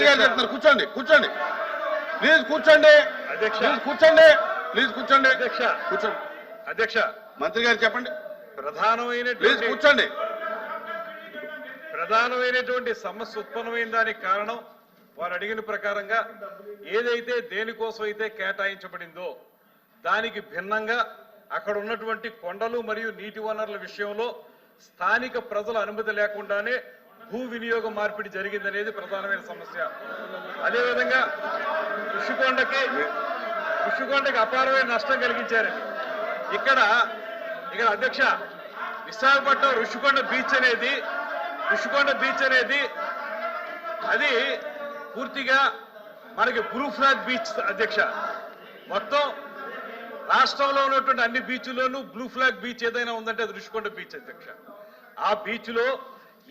మంత్రి గారు చెప్తున్నారు. కూర్చోండి కూర్చోండి ప్లీజ్ కూర్చోండి ప్లీజ్ కూర్చోండి ప్లీజ్ కూర్చోండి కూర్చోండి అధ్యక్ష మంత్రి గారు చెప్పండి. ప్రధానమైనటువంటి కూర్చోండి. ప్రధానమైనటువంటి సమస్య ఉత్పన్నమైన దానికి కారణం వారు అడిగిన ప్రకారంగా ఏదైతే దేనికోసం అయితే కేటాయించబడిందో దానికి భిన్నంగా అక్కడ ఉన్నటువంటి కొండలు మరియు నీటి వనరుల విషయంలో స్థానిక ప్రజల అనుమతి లేకుండానే భూ వినియోగ మార్పిడి జరిగిందనేది ప్రధానమైన సమస్య. అదేవిధంగా ఋషికొండకి అపారమైన నష్టం కలిగించారండి. ఇక్కడ అధ్యక్ష విశాఖపట్నం ఋషికొండ బీచ్ అనేది అది పూర్తిగా మనకి బ్లూ ఫ్లాగ్ బీచ్ అధ్యక్ష. మొత్తం రాష్ట్రంలో ఉన్నటువంటి అన్ని బీచ్ల్లోనూ బ్లూ ఫ్లాగ్ బీచ్ ఏదైనా ఉందంటే అది ఋషికొండ బీచ్ అధ్యక్ష. ఆ బీచ్ లో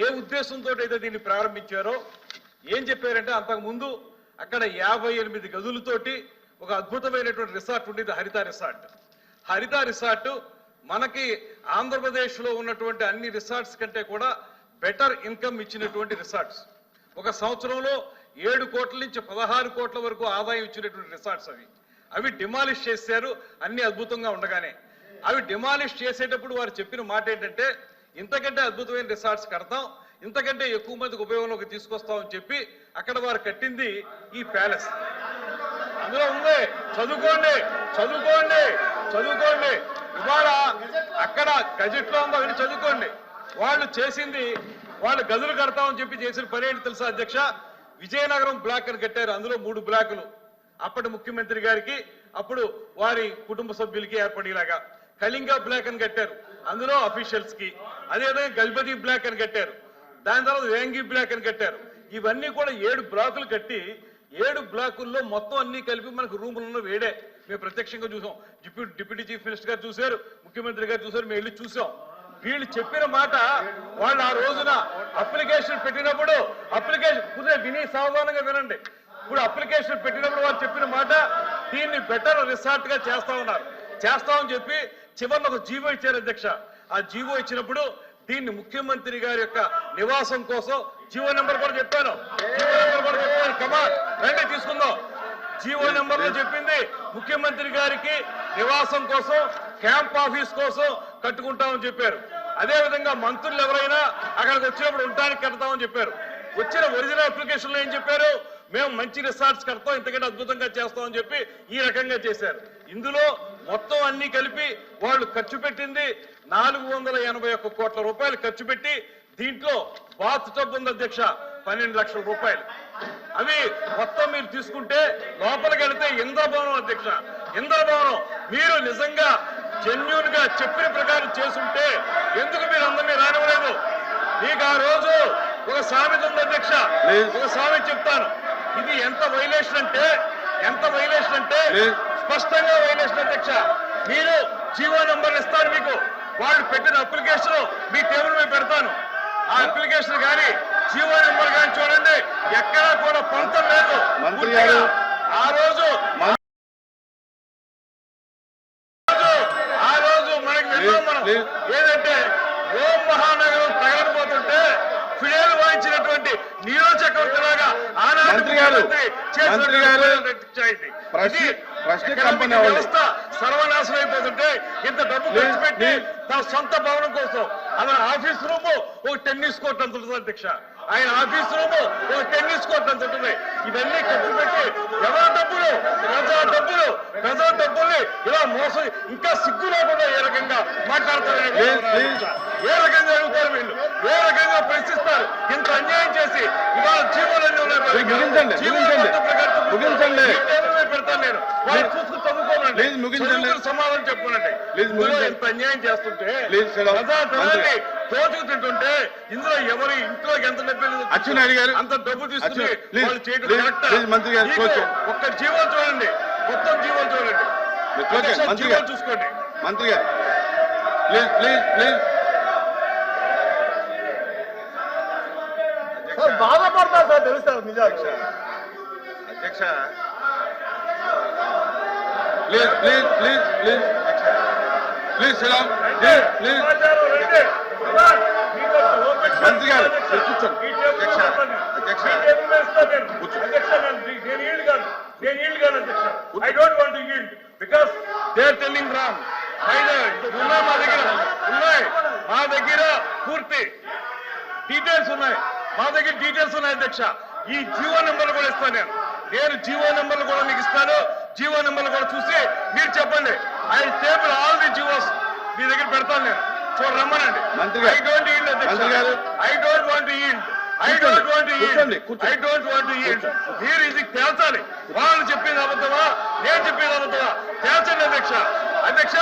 ఏ ఉద్దేశంతో అయితే దీన్ని ప్రారంభించారో ఏం చెప్పారంటే అంతకుముందు అక్కడ 58 గదులతోటి ఒక అద్భుతమైనటువంటి రిసార్ట్ ఉండేది, హరిత రిసార్ట్ మనకి ఆంధ్రప్రదేశ్ లో ఉన్నటువంటి అన్ని రిసార్ట్స్ కంటే కూడా బెటర్ ఇన్కమ్ ఇచ్చినటువంటి రిసార్ట్స్. ఒక సంవత్సరంలో 7 కోట్ల నుంచి 16 కోట్ల వరకు ఆదాయం ఇచ్చినటువంటి రిసార్ట్స్ అవి డిమాలిష్ చేశారు. అన్ని అద్భుతంగా ఉండగానే అవి డిమాలిష్ చేసేటప్పుడు వారు చెప్పిన మాట ఏంటంటే ఇంతకంటే అద్భుతమైన రిసార్ట్స్ కడతాం, ఇంతకంటే ఎక్కువ మందికి ఉపయోగంలోకి తీసుకొస్తామని చెప్పి అక్కడ వారు కట్టింది ఈ ప్యాలెస్. అందులో ఉంది చదువుకోండి ఇవాళ అక్కడ గజెట్ లో ఉందో విని చదువుకోండి. వాళ్ళు గదులు కడతామని చెప్పి చేసిన పని ఏంటి తెలుసా అధ్యక్ష? విజయనగరం బ్లాక్ అని కట్టారు. అందులో 3 బ్లాకులు అప్పటి ముఖ్యమంత్రి గారికి అప్పుడు వారి కుటుంబ సభ్యులకి ఏర్పడేలాగా. కళింగ బ్లాక్ అని కట్టారు, అందులో అఫీషియల్స్ కి. అదేవిధంగా గజపతి బ్లాక్ అని కట్టారు, దాని తర్వాత వేంగి బ్లాక్ అని కట్టారు. ఇవన్నీ కూడా 7 బ్లాకులు కట్టి 7 బ్లాకుల్లో మొత్తం అన్ని కలిపి మనకు రూములను వేడే మేము ప్రత్యక్షంగా చూసాం. డిప్యూటీ చీఫ్ మినిస్టర్ గారు చూశారు, ముఖ్యమంత్రి గారు చూశారు, మేము వెళ్ళి చూసాం. వీళ్ళు చెప్పిన మాట వాళ్ళు ఆ రోజున అప్లికేషన్ పెట్టినప్పుడు విని సావధానంగా వినండి. ఇప్పుడు అప్లికేషన్ పెట్టినప్పుడు వాళ్ళు చెప్పిన మాట దీన్ని బెటర్ రిసార్ట్ గా చేస్తామని చెప్పి చివరిలో ఒక జీవో ఇచ్చారు అధ్యక్ష. ఆ జీవో ఇచ్చినప్పుడు దీన్ని ముఖ్యమంత్రి గారి యొక్క నివాసం కోసం జీవో నెంబర్ కూడా చెప్పాను. కమాన్ రండి తీసుకుందాం. జీవో నెంబర్ లో చెప్పింది ముఖ్యమంత్రి గారికి నివాసం కోసం, క్యాంప్ ఆఫీస్ కోసం కట్టుకుంటామని చెప్పారు. అదేవిధంగా మంత్రులు ఎవరైనా అక్కడికి వచ్చినప్పుడు ఉండడానికి కడతామని చెప్పారు. వచ్చిన ఒరిజినల్ అప్లికేషన్ లో ఏం చెప్పారు? మేము మంచి రిసార్ట్స్ కడతాం, ఇంతకంటే అద్భుతంగా చేస్తామని చెప్పి ఈ రకంగా చేశారు. ఇందులో మొత్తం అన్ని కలిపి వాళ్ళు ఖర్చు పెట్టింది 481 కోట్ల రూపాయలు ఖర్చు పెట్టి దీంట్లో బాత్ టబ్ ఉంది అధ్యక్ష 12 లక్షల రూపాయలు. అవి మొత్తం మీరు తీసుకుంటే లోపలికి వెళితే ఇంద్రభవనం అధ్యక్ష, ఇంద్రభవనం. మీరు నిజంగా జెన్యూన్ గా చెప్పిన ప్రకారం చేసుంటే ఎందుకు మీరు అందరినీ రానివ్వలేదు? మీకు ఆ రోజు ఒక సామెత ఉంది అధ్యక్ష, ఒక సామెత చెప్తాను. ఇది ఎంత వైలేషన్ అంటే స్పష్టంగా వైలేషన్ అధ్యక్ష. మీరు జీవో నంబర్ ఇస్తారు, మీకు వాళ్ళు పెట్టిన అప్లికేషన్ మీ టేబుల్ మీద పెడతాను. ఆ అప్లికేషన్ కానీ జీవో నెంబర్ కానీ చూడండి, ఎక్కడా కూడా పొంతం లేదు. ఆ రోజు మనకి మనం ఏదంటే ఓం మహానగరం తగలబోతుంటే ఫిడేలు వాయించినటువంటి నీరో చక్రవర్తి లాగా ఆనాటి వ్యవస్థ సర్వనాశనం అయిపోతుంటే ఇంత డబ్బు ఖర్చు పెట్టి తన సొంత భవనం కోసం అలా ఆఫీస్ రూమ్ ఒక టెన్నిస్ కోర్ట్ అంత ఉంటుంది అధ్యక్ష. ఆయన ఆఫీస్ రూమ్ ఒక టెన్నిస్ కోర్ట్ అంత ఉంటుంది. ఇవన్నీ ఖర్చు పెట్టి ఎవరి డబ్బులు ప్రజా డబ్బుల్ని ఇలా మోసం, ఇంకా సిగ్గు లేకుండా ఏ రకంగా మాట్లాడతారు, ఏ రకంగా అడుగుతారు వీళ్ళు, ఏ రకంగా ప్రశ్నిస్తారు? ఇంత అన్యాయం చేసి ఇవాళ జీవోలన్నీ ఉన్నాయి. పెడతాను నేను, వాళ్ళు చూసుకుని చదువుకోనండి, సమాధానం చెప్పుకోనండి. ఇంత అన్యాయం చేస్తుంటే ప్రజాధనాన్ని తోచుకు తింటుంటే ఇందులో ఎవరి ఇంట్లోకి ఎంత డబ్బు అంత డబ్బు తీసుకుని వాళ్ళు చేయడం కరెక్ట్? ఒక్క జీవోలు చూడండి, మొత్తం జీవోలు చూడండి, జీవోలు చూసుకోండి. మంత్రి గారు ప్లీజ్ బాధపడతారు సార్, తెలుస్తారు నిజాలు అధ్యక్ష. ప్లీజ్ మంత్రి గారు మీరు కూర్చోండి. అధ్యక్ష అధ్యక్ష I don't want to yield because they are telling wrong. ఉన్నాయి మా దగ్గర ఉన్నాయి, మా దగ్గర పూర్తి డీటెయిల్స్ ఉన్నాయి, మా దగ్గర డీటెయిల్స్ ఉన్నాయి అధ్యక్ష. ఈ జీవో నెంబర్లు కూడా ఇస్తాను నేను జీవో నెంబర్లు కూడా మీకు ఇస్తాను. జీవో నెంబర్లు కూడా చూసి మీరు చెప్పండి. I table all the GOs మీ దగ్గర పెడతాను నేను, రమ్మనండి. మంత్రి గారు, ఐ డోంట్ yield మంత్రి గారు. I don't want to yield. I don't want to కూర్చోండి, yield. కూర్చోండి. I don't want to yield. మీరు ఇది తేల్చాలి. వాళ్ళు చెప్పింది అబద్ధమా, నేను చెప్పింది అబద్ధమా తేల్చండి అధ్యక్ష. అధ్యక్ష,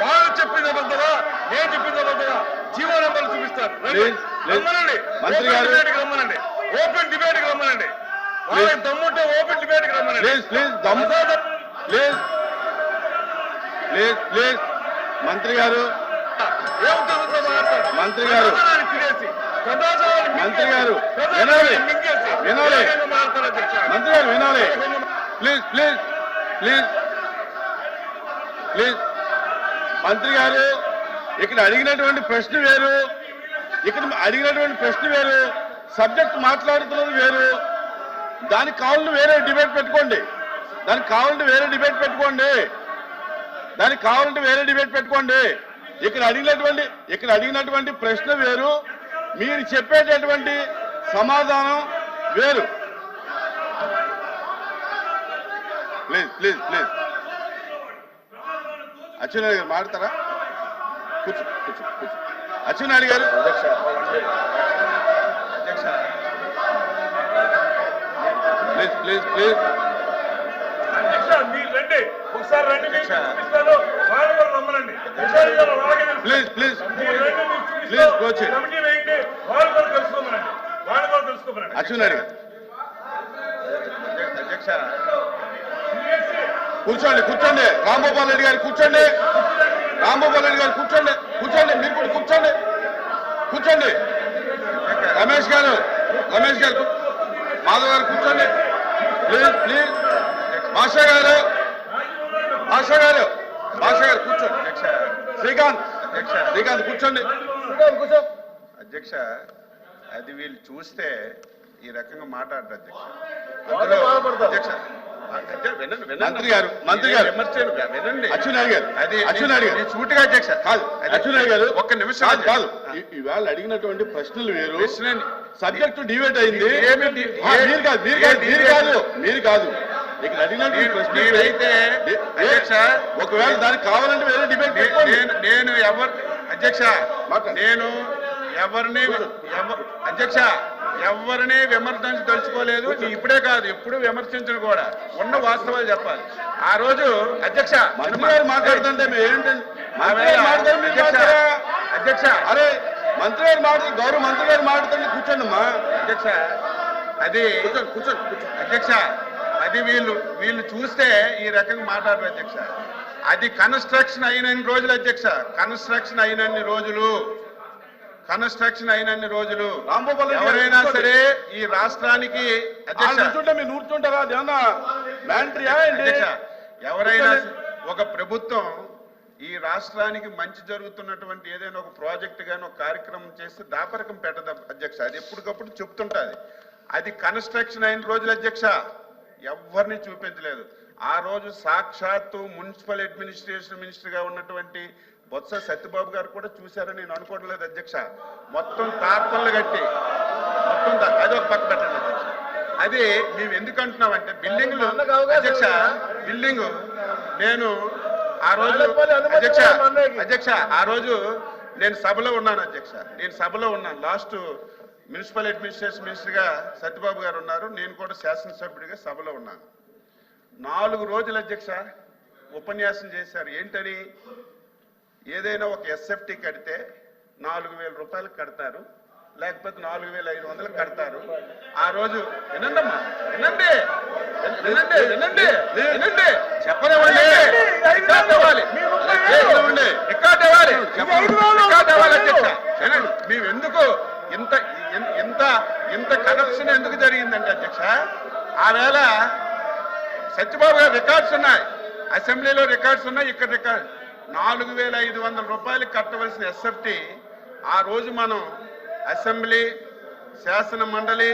వాళ్ళు చెప్పింది అబద్ధమా, నేను చెప్పింది అబద్ధమా జీవో నెంబర్లు చూపిస్తారు. Please, రమ్మనండి, మంత్రి గారు. రమ్మనండి, ఓపెన్ డిబేట్ కి రమ్మనండి. వాళ్ళకి దమ్ముంటే ఓపెన్ డిబేట్ కి రమ్మనండి. Please please please please please మంత్రి గారు, మంత్రి గారు, మంత్రి గారు వినాలి, వినాలి, మంత్రి గారు వినాలి. ప్లీజ్ ప్లీజ్ ప్లీజ్ ప్లీజ్ మంత్రి గారు, ఇక్కడ అడిగినటువంటి ప్రశ్న వేరు, ఇక్కడ అడిగినటువంటి ప్రశ్న వేరు, సబ్జెక్ట్ మాట్లాడుతున్నది వేరు. దానికి కావాలని వేరే డిబేట్ పెట్టుకోండి, దానికి కావాలంటే వేరే డిబేట్ పెట్టుకోండి, దానికి కావాలంటే వేరే డిబేట్ పెట్టుకోండి. ఇక్కడ అడిగినటువంటి ప్రశ్న వేరు, మీరు చెప్పేటటువంటి సమాధానం వేరు. ప్లీజ్ ప్లీజ్ ప్లీజ్ అచ్చెన్నాయుడు గారు మాట్లాడతారా? కూర్చో కూర్చో కూర్చో. అచ్చెన్నాయుడు గారు. ప్లీజ్ ప్లీజ్ ప్లీజ్ మీరు రండి, ఒకసారి రండి, మీకు చూపిస్తాను. వాళ్ళు కూడా నమ్మనండి. ప్లీజ్ ప్లీజ్ మీరు రండి, మీకు ప్లీజ్ చూపిస్తాను. కోచ్ కమిటీ వేయండి, వాళ్ళు కూడా తెలుసుకోమనండి, వాళ్ళు కూడా తెలుసుకోమనండి. అచ్చెన్నాయుడు గారు అధ్యక్ష కూర్చోండి, కూర్చోండి. రాంగోపాల్ రెడ్డి గారు కూర్చోండి, రాంగోపాల్ రెడ్డి గారు కూర్చోండి, కూర్చోండి, మీరు కూడా కూర్చోండి, కూర్చోండి. రమేష్ గారు, రమేష్ గారు, మాధవ్ గారు కూర్చోండి. ప్లీజ్ ప్లీజ్ భాషా గారు, భాషా గారు, భాషా గారు కూర్చోండి. అధ్యక్ష శ్రీకాంత్, అధ్యక్ష శ్రీకాంత్ కూర్చోండి. అధ్యక్ష అది వీళ్ళు చూస్తే ఈ రకంగా మాట్లాడరు అధ్యక్ష. వాళ్ళు బాధపడతారు. అధ్యక్ష వినండి వినండి. మంత్రి గారు, మంత్రి గారు. విమర్శలు వినండి. అచ్చెన్నాయుడు గారు, అది అచ్చెన్నాయుడు గారు. నేను సూటిగా అధ్యక్ష కాదు, అచ్చెన్నాయుడు గారు ఒక్క నిమిషం కాదు, కాదు. ఇవాళ అడిగినటువంటి ప్రశ్నలు వేరు, ప్రశ్నని సబ్జెక్టు డిబేట్ అయింది. ఏమి మీరు కాదు, మీరు కాదు, మీరు కాదు, మీరు కాదు. ఇక్కడ అడిగినటువంటి ప్రశ్న మీరైతే అధ్యక్ష ఒకవేళ దానికి కావాలంటే వేరే డిబేట్ పెట్టుకోండి. నేను అధ్యక్ష మాట్లాడు. నేను ఎవరిని అధ్యక్ష ఎవరిని విమర్శించదలుచుకోలేదు. ఇప్పుడే కాదు, ఎప్పుడు విమర్శించను కూడా, ఉన్న వాస్తవాలు చెప్పాలి. ఆ రోజు అధ్యక్ష మంత్రి గారు మాట్లాడుతుంటే మేము ఏంటండి అధ్యక్ష అరే మంత్రి గారు మాట్లాడు, గౌరవ మంత్రి గారు మాట్లాడుతుంటే కూర్చోండి అమ్మా. అధ్యక్ష అది కూర్చోండి, కూర్చోండి, కూర్చోండి. అధ్యక్ష అది వీళ్ళు చూస్తే ఈ రకంగా మాట్లాడరు అధ్యక్ష. అది కన్స్ట్రక్షన్ అయినన్ని రోజులు అధ్యక్ష, కన్స్ట్రక్షన్ అయినన్ని రోజులు, కన్స్ట్రక్షన్ అయినన్ని రోజులు రాంగోపాల్ రెడ్డి గారు ఎవరైనా కూర్చోండి. సరే ఈ రాష్ట్రానికి అధ్యక్ష కూర్చుంటే మీరు నూర్చుంటారా? అదేమన్నా మ్యాంట్రియా ఏంటి? అధ్యక్ష ఎవరైనా ఒక ప్రభుత్వం ఈ రాష్ట్రానికి మంచి జరుగుతున్నటువంటి ఏదైనా ఒక ప్రాజెక్ట్ గాని ఒక కార్యక్రమం చేస్తే దాపరకం పెట్టదు అధ్యక్ష. అది ఎప్పటికప్పుడు చెప్తుంటది. అది కన్స్ట్రక్షన్ అయిన రోజులు అధ్యక్ష ఎవరిని చూపించలేదు. ఆ రోజు సాక్షాత్తు మున్సిపల్ అడ్మినిస్ట్రేషన్ మినిస్టర్ గా ఉన్నటువంటి బొత్స సత్యబాబు గారు కూడా చూశారని నేను అనుకోవడం లేదు అధ్యక్ష. మొత్తం తార్పన్లు కట్టి మొత్తం అది ఒక పక్క పెట్టండి అధ్యక్ష. అది మేము ఎందుకు అంటున్నామంటే బిల్డింగ్లు అధ్యక్ష, బిల్డింగ్ నేను ఆ రోజు అధ్యక్ష ఆ రోజు నేను సభలో ఉన్నాను అధ్యక్ష, నేను సభలో ఉన్నాను. లాస్ట్ మున్సిపల్ అడ్మినిస్ట్రేషన్ మినిస్టర్ గా సత్యబాబు గారు ఉన్నారు, నేను కూడా శాసనసభ్యుడిగా సభలో ఉన్నాను. 4 రోజులు అధ్యక్ష ఉపన్యాసం చేశారు. ఏంటని, ఏదైనా ఒక ఎస్ఎఫ్టీ కడితే 4,000 రూపాయలు కడతారు, లేకపోతే 4,500 కడతారు. ఆ రోజు వినండమ్మా, వినండి వినండి వినండి వినండి చెప్పనివ్వండి, రికార్డ్ అవ్వాలి, రికార్డ్ అవ్వాలి, రికార్డ్ అవ్వాలి అధ్యక్ష. వినండి, మేము ఎందుకు ఇంత ఇంత ఇంత కరప్షన్ ఎందుకు జరిగిందంటే అధ్యక్ష, ఆ వేళ సత్యబాబు గారు రికార్డ్స్ ఉన్నాయి, అసెంబ్లీలో రికార్డ్స్ ఉన్నాయి, ఇక్కడ రికార్డ్ 4,500 రూపాయలు కట్టవలసిన ఎస్ఎఫ్టీ ఆ రోజు మనం అసెంబ్లీ, శాసన మండలి,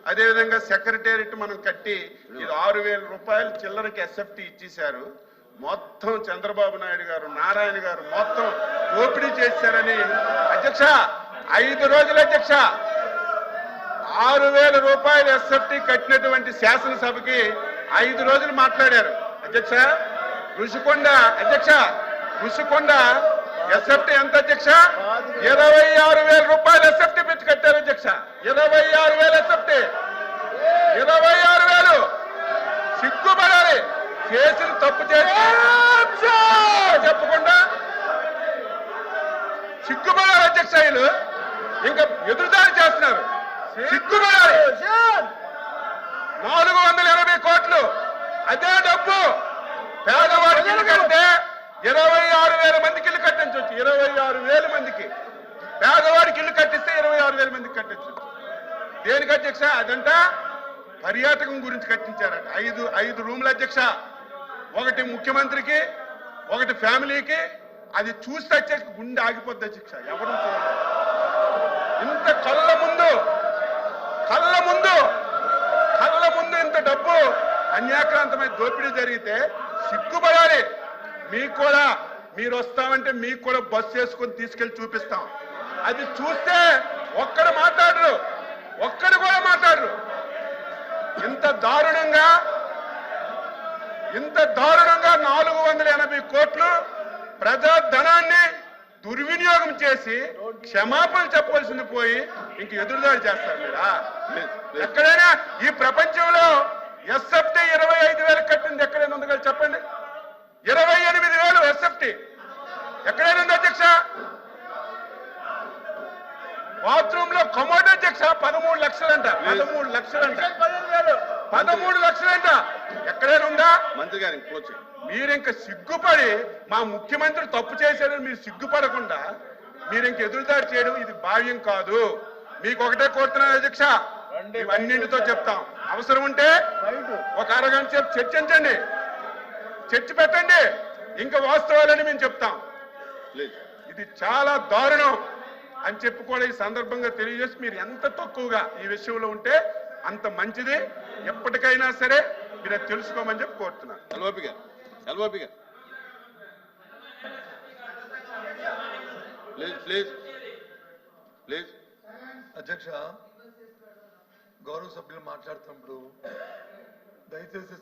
అదేవిధంగా సెక్రటేరియట్ మనం కట్టి ఇది 6,000 రూపాయలు చిల్లరకి ఎస్ఎఫ్టీ ఇచ్చేశారు. మొత్తం చంద్రబాబు నాయుడు గారు, నారాయణ గారు మొత్తం దోపిడీ చేశారని అధ్యక్ష 5 రోజులు అధ్యక్ష 6,000 రూపాయలు ఎస్ఎఫ్టీ కట్టినటువంటి శాసనసభకి 5 రోజులు మాట్లాడారు అధ్యక్ష. ఋషికొండ అధ్యక్ష, ఋషికొండ ఎస్ఎఫ్టీ ఎంత అధ్యక్ష? 26,000 రూపాయలు ఎస్ఎఫ్టీ పెట్టి కట్టారు అధ్యక్ష. 26,000 ఎస్ఎఫ్టీ, 26,000. సిగ్గుపడాలి. చేసిన తప్పు చేసి చెప్పకుండా సిగ్గుపడాలి అధ్యక్ష. వీళ్ళు ఇంకా ఎదురుదాడి చేస్తున్నారు. సిగ్గుపడాలి. 480 కోట్లు అదే డబ్బు పేదవాడికి ఇల్లు కడితే 26,000 మందికి ఇల్లు కట్టించవచ్చు. 26,000 మందికి పేదవాడికి ఇల్లు కట్టిస్తే 26,000 మందికి కట్టించవచ్చు. దేనికి అధ్యక్ష? అదంట పర్యాటకం గురించి కట్టించారట. 5 రూముల అధ్యక్ష, ఒకటి ముఖ్యమంత్రికి, ఒకటి ఫ్యామిలీకి. అది చూస్తే అధ్యక్ష గుండె ఆగిపోద్ది అధ్యక్ష. ఎవరు చూడాలి ఇంత కళ్ళ ముందు ఇంత డబ్బు అన్యాక్రాంతమైన దోపిడీ జరిగితే సిగ్గుపడాలి. మీకు కూడా మీరు వస్తామంటే మీకు కూడా బస్సు వేసుకొని తీసుకెళ్లి చూపిస్తాం. అది చూస్తే ఒక్కడు కూడా మాట్లాడరు. ఇంత దారుణంగా 480 కోట్లు ప్రజా ధనాన్ని దుర్వినియోగం చేసి క్షమాపణ చెప్పవలసింది పోయి ఇంక ఎదురుదాడి చేస్తారు మీరా? ఎక్కడైనా ఈ ప్రపంచంలో ఎస్ఎఫ్టీ 25,000 కట్టింది ఎక్కడైనా ఉంది కదా చెప్పండి? 28,000 ఎస్ఎఫ్టీ ఎక్కడైనా ఉంది అధ్యక్ష? బాత్రూమ్ లో కమోడ్ అధ్యక్ష 13 లక్షలంట. 13 లక్షలంట. ఎక్కడైనా ఉందా? మంత్రి గారు కోచ్ మీరు ఇంకా సిగ్గుపడి మా ముఖ్యమంత్రి తప్పు చేశారని మీరు సిగ్గుపడకుండా మీరు ఇంక ఎదురుదాడి చేయడం ఇది భావ్యం కాదు. మీకు ఒకటే కోరుతున్నాను అధ్యక్ష, ఇవన్నింటితో చెప్తాం. అవసరం ఉంటే ఒక అరగంట సేపు చర్చించండి, చర్చ పెట్టండి, ఇంకా వాస్తవాలని మేము చెప్తాం. ఇది చాలా దారుణం అని చెప్పి కూడా ఈ సందర్భంగా తెలియజేసి మీరు ఎంత తక్కువగా ఈ విషయంలో ఉంటే అంత మంచిది. ఎప్పటికైనా సరే మీరు తెలుసుకోమని చెప్పి కోరుతున్నాను. ఎల్ఓపి గారు ప్లీజ్. అధ్యక్ష, గౌరవ సభ్యులు మాట్లాడుతున్నప్పుడు దయచేసి